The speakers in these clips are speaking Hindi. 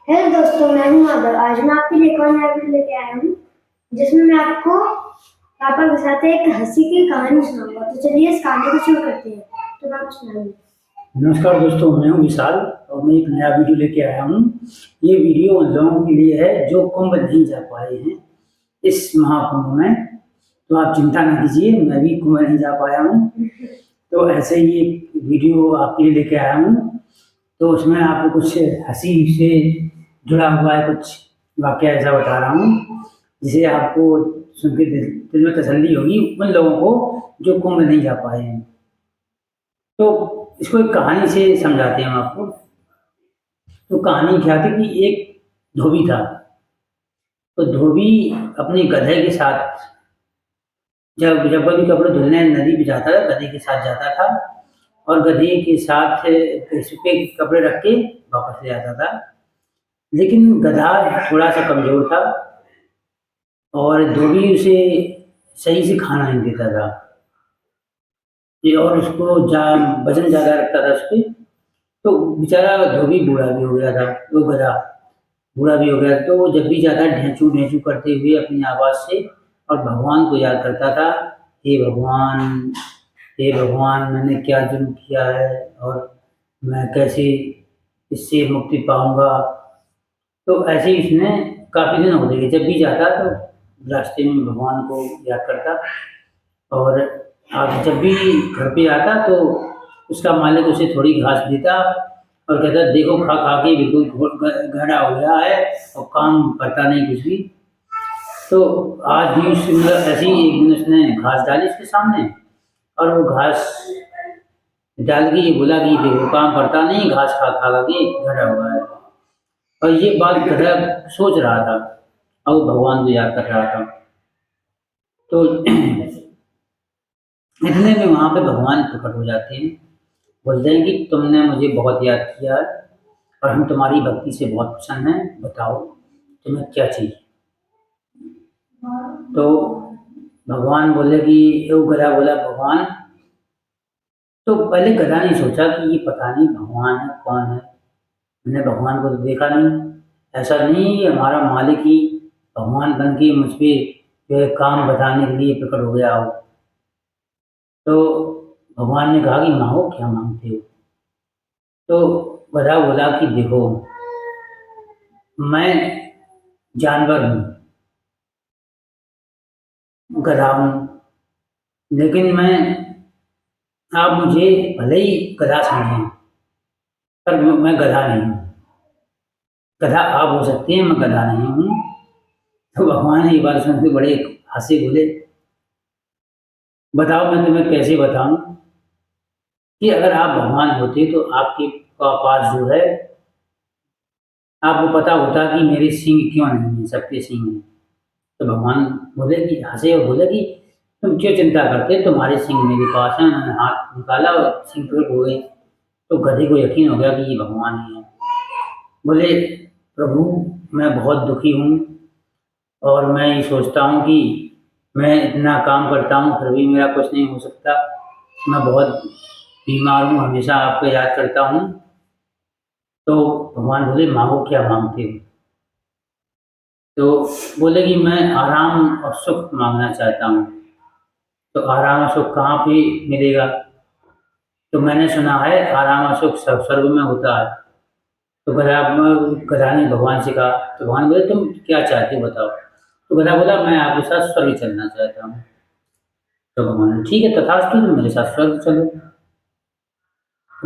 हेलो दोस्तों, मैं हूं आदर। आज मैं आपके लिए एक और नया वीडियो लेके आया हूं जिसमें मैं आपको पापा के साथ एक हंसी की कहानी सुनाऊंगा। तो चलिए इस कहानी को शुरू करते हैं। तो पापा सुनाइए। नमस्कार दोस्तों, मैं हूं विशाल और मैं एक नया वीडियो लेके आया हूं। ये वीडियो उन लोगों के लिए है जो कुंभ नहीं जा पाए हैं इस महाकुंभ में। तो आप चिंता ना कीजिए, मैं भी कुंभ नहीं जा पाया हूं, तो ऐसे ही एक वीडियो आपके लिए लेके आया हूं। तो उसमें आपको कुछ हंसी से जुड़ा हुआ है, कुछ वाकया ऐसा बता रहा हूँ जिसे आपको सुन के दिल में तसल्ली होगी उन लोगों को जो कुंभ नहीं जा पाए हैं। तो इसको एक कहानी से समझाते हैं हम आपको। तो कहानी क्या थी कि एक धोबी था। तो धोबी अपने गधे के साथ जब जब कभी कपड़े धुलने नदी पे जाता था, गधे के साथ जाता था और गधे के साथ इस पे कपड़े रख के वापस ले आता था। लेकिन गधा थोड़ा सा कमजोर था और धोबी उसे सही से खाना नहीं देता था। ये और उसको वजन ज्यादा रखता था उसपे। तो बेचारा धोबी बूढ़ा भी हो गया था, वो गधा बूढ़ा भी हो गया। तो वो जब भी जाता ढेंचू ढेंचू करते हुए अपनी आवाज़ से और भगवान को याद करता था, हे भगवान, हे भगवान, मैंने क्या जुर्म किया है और मैं कैसे इससे मुक्ति पाऊंगा। तो ऐसे ही उसने काफ़ी दिन हो गए, जब भी जाता तो रास्ते में भगवान को याद करता। और अब जब भी घर पे आता तो उसका मालिक उसे थोड़ी घास देता और कहता, देखो खा खा के बिल्कुल गड़ा हो गया है और काम करता नहीं कुछ भी। तो आज भी मतलब ऐसे ही एक दिन उसने घास डाली उसके सामने और वो घास डाल के ये बोला कि देखो काम करता नहीं, घास खा खा के गड़ा हुआ है। और ये बात गधा सोच रहा था और वो भगवान को याद कर रहा था। तो इतने में वहाँ पे भगवान प्रकट हो जाते हैं, बोलते हैं कि तुमने मुझे बहुत याद किया है और हम तुम्हारी भक्ति से बहुत प्रसन्न हैं, बताओ तुम्हें क्या चाहिए। तो भगवान बोले कि वो गधा बोला, भगवान। तो पहले गधा ने सोचा कि ये पता नहीं भगवान है कौन है, मैंने भगवान को तो देखा नहीं, ऐसा नहीं है हमारा मालिक ही भगवान बन के मुझ पे जो है काम बताने के लिए प्रकट हो गया हो। तो भगवान ने कहा कि मांगो, क्या मांगते हो। तो गधा बोला कि देखो, मैं जानवर हूँ, गधा हूँ, लेकिन आप मुझे भले ही गधा समझें पर मैं गधा नहीं हूँ। गधा आप हो सकते हैं, मैं गधा नहीं हूँ। तो भगवान ने ये बात सुन के बड़े हंसे, बोले बताओ मैं तुम्हें कैसे बताऊं कि अगर आप भगवान होते तो आपके पास जो है आपको पता होता कि मेरे सींग क्यों नहीं है, सबके सींग हैं। तो भगवान बोले कि हंसे और बोले कि तुम क्यों चिंता करते, तुम्हारे सींग मेरे पास हैं। उन्होंने हाथ निकाला और सींग प्रकट हो गए। तो गधे को यकीन हो गया कि ये भगवान ही है। बोले प्रभु, मैं बहुत दुखी हूँ और मैं ये सोचता हूँ कि मैं इतना काम करता हूँ फिर भी मेरा कुछ नहीं हो सकता। मैं बहुत बीमार हूँ, हमेशा आपको याद करता हूँ। तो भगवान बोले मांगो, क्या मांगते हो। तो बोले कि मैं आराम और सुख मांगना चाहता हूँ। तो आराम और सुख कहाँ पे मिलेगा। तो मैंने सुना है आराम और सुख स्वर्ग में होता है। तो गधा ने भगवान से कहा। तो भगवान बोले तुम क्या चाहते हो बताओ। तो गधा बोला मैं आपके साथ स्वर्ग चलना चाहता हूँ। तो भगवान ने ठीक है, तथास्तु, तुम मेरे साथ स्वर्ग चलो।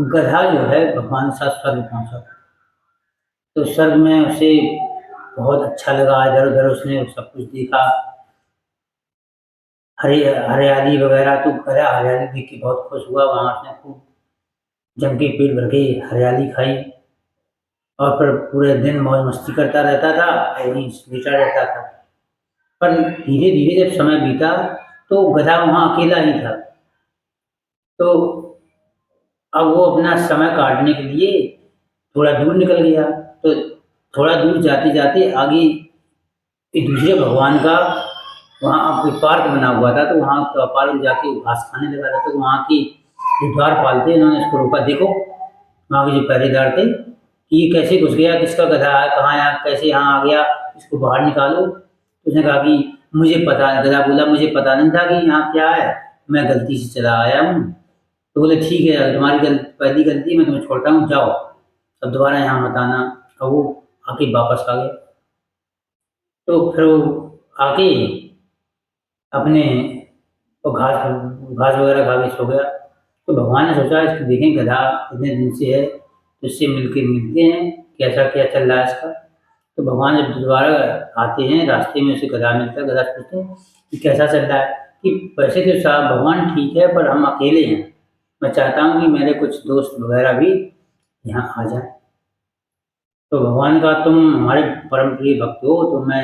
गधा जो है भगवान के साथ स्वर्ग पहुंचा। तो स्वर्ग में उसे बहुत अच्छा लगा, इधर उधर उसने सब कुछ देखा, हरियाली वगैरह। तो गधा हरियाली देख के बहुत खुश हुआ, वहां उसने खूब जम के पेट भर के हरियाली खाई और फिर पूरे दिन मौज मस्ती करता रहता था, वहीं लेटा रहता था। पर धीरे धीरे जब समय बीता तो गधा वहां अकेला ही था। तो अब वो अपना समय काटने के लिए थोड़ा दूर निकल गया। तो थोड़ा दूर जाते जाते आगे एक दूसरे भगवान का वहाँ कोई पार्क बना हुआ था। तो वहाँ पार्क जाके वो घास खाने लगा था। तो वहाँ की जो द्वारपाल थे उन्होंने उसको रोका, देखो वहाँ के जो पहरेदार थे कि ये कैसे घुस गया, किसका गधा है, कहाँ यहाँ कैसे यहाँ आ गया, इसको बाहर निकालो। तो उसने कहा कि मुझे पता, गधा बोला मुझे पता नहीं था कि यहाँ क्या है, मैं गलती से चला आया हूँ। तो बोले ठीक है, अगर तुम्हारी पहली गलती है, मैं तुम्हें छोड़ता हूँ, जाओ, अब दोबारा यहाँ मत आना। और वो आके वापस आ गया। तो फिर वो आके अपने वो घास वगैरह खा के सो गया। तो भगवान ने सोचा इसको देखें, गधा इतने दिन से है, तो इससे मिलते हैं कैसा क्या चल रहा है इसका। तो भगवान जब दोबारा आते हैं, रास्ते में उसे गधा मिलता है। गधा पूछते हैं कि कैसा चल रहा है, कि वैसे तो साहब भगवान ठीक है, पर हम अकेले हैं, मैं चाहता हूँ कि मेरे कुछ दोस्त वगैरह भी यहाँ आ जाए। तो भगवान ने कहा तुम हमारे परम प्रिय भक्त हो, तो मैं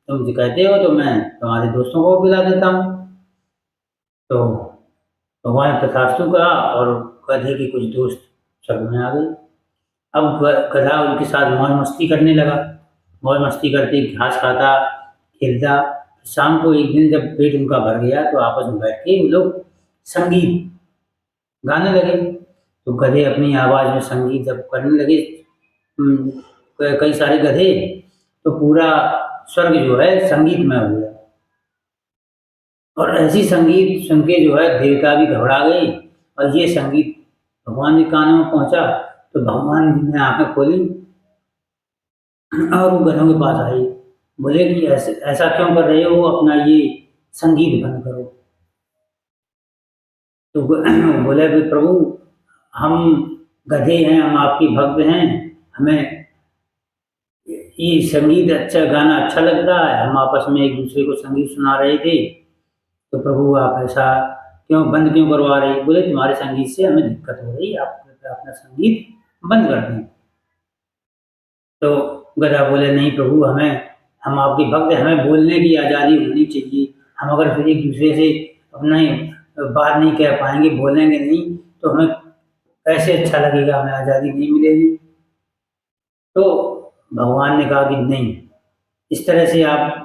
तुम जो कहते हो तो मैं तुम्हारे दोस्तों को बुला देता हूँ। तो भगवान ने तथास्तु कहा और गधे के कुछ दोस्त सब में आ गए। अब गधा उनके साथ मौज मस्ती करने लगा, मौज मस्ती करते घास खाता खेलता। शाम को एक दिन जब पेट उनका भर गया तो आपस में बैठ के वो लोग संगीत गाने लगे। तो गधे अपनी आवाज़ में संगीत जब करने लगे, कई सारे गधे, तो पूरा स्वर्ग जो है संगीतमय हो गया। और ऐसी संगीत सुन के जो है देवता भी घबरा गए। और ये संगीत भगवान के कानों में पहुंचा तो भगवान ने आंखें खोली और वो गधों के पास आई। बोले कि ऐसा क्यों कर रहे हो, अपना ये संगीत बंद करो। तो बोले कि प्रभु हम गधे हैं, हम आपके भक्त हैं, हमें ये संगीत अच्छा गाना अच्छा लगता है, हम आपस में एक दूसरे को संगीत सुना रहे थे, तो प्रभु आप ऐसा बंद क्यों करवा रहे। बोले तुम्हारे संगीत से हमें दिक्कत हो रही है, आप अपना संगीत बंद कर दें। तो गधा बोले नहीं प्रभु, हम आपके भक्त हैं, हमें बोलने की आज़ादी होनी चाहिए। हम अगर फिर एक दूसरे से अपना बात नहीं कह पाएंगे, बोलेंगे नहीं, तो हमें कैसे अच्छा लगेगा, हमें आज़ादी नहीं मिलेगी। तो भगवान ने कहा कि नहीं, इस तरह से आप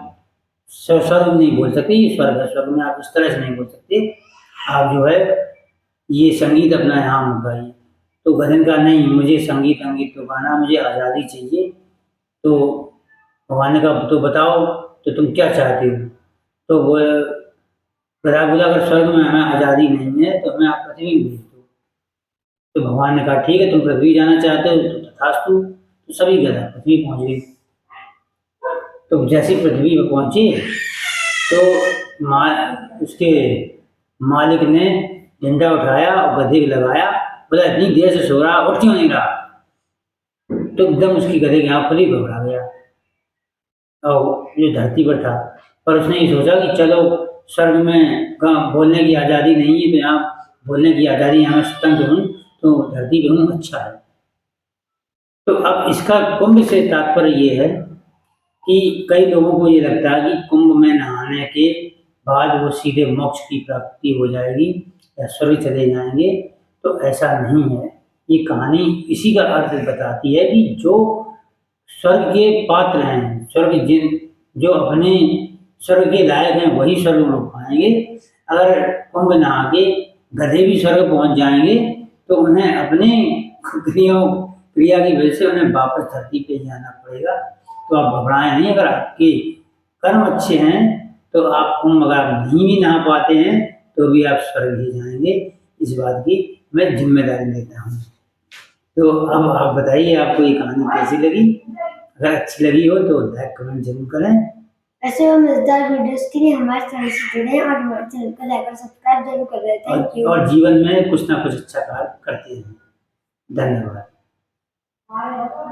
स्वर्ग नहीं बोल सकते, ये स्वर्ग है, स्वर्ग में आप इस तरह से नहीं बोल सकते, आप जो है ये संगीत अपना यहाँ मत गाइए। तो गधन का नहीं, मुझे संगीत तो गाना, मुझे आज़ादी चाहिए। तो भगवान ने कहा तो बताओ, तो तुम क्या चाहते हो। तो वो गधा बोला अगर स्वर्ग में हमें आज़ादी नहीं है तो हमें आप पृथ्वी में भेज दो। तो भगवान ने कहा ठीक है, तुम पृथ्वी जाना चाहते हो तो तथास्तु। तो सभी गधा पृथ्वी पहुँच गए। तो जैसे पृथ्वी पर पहुँचे तो उसके मालिक ने डंडा उठाया और गधे को लगाया, बोला इतनी देर से सो रहा, उठ क्यों नहीं रहा। तो एकदम उसकी गधे की आँख खुली, घबरा गया और जो धरती पर था। पर उसने ये सोचा कि चलो स्वर्ग में बोलने की आज़ादी नहीं है, तो यहाँ बोलने की आज़ादी, यहाँ स्वतंत्र हूँ, तो धरती पर हूँ, अच्छा है। तो अब इसका कुंभ से तात्पर्य ये है कि कई लोगों को ये लगता है कि कुंभ में नहाने के बाद वो सीधे मोक्ष की प्राप्ति हो जाएगी या स्वर्ग चले जाएंगे, तो ऐसा नहीं है। ये कहानी इसी का अर्थ बताती है कि जो स्वर्ग के पात्र हैं, जो अपने स्वर्ग के लायक हैं, वही स्वर्ग लोग पाएंगे। अगर कुंभ नहा के गधे भी स्वर्ग पहुंच जाएंगे तो उन्हें अपने क्रिया की वजह से उन्हें वापस धरती पे जाना पड़ेगा। तो आप घबराएं नहीं, अगर आपके कर्म अच्छे हैं तो आप कुंभ अगर नहीं भी नहा पाते हैं तो भी आप स्वर्ग ही जाएंगे, इस बात की मैं जिम्मेदारी लेता हूँ। तो अब आप बताइए आपको ये कहानी कैसी लगी। अगर अच्छी लगी हो तो लाइक कमेंट जरूर करें। ऐसे और मजेदार वीडियोस के लिए हमारे चैनल से जुड़ें और हमारे चैनल को लाइक और सब्सक्राइब जरूर कर दें। Thank you. और जीवन में कुछ ना कुछ अच्छा कार्य करते हैं। धन्यवाद।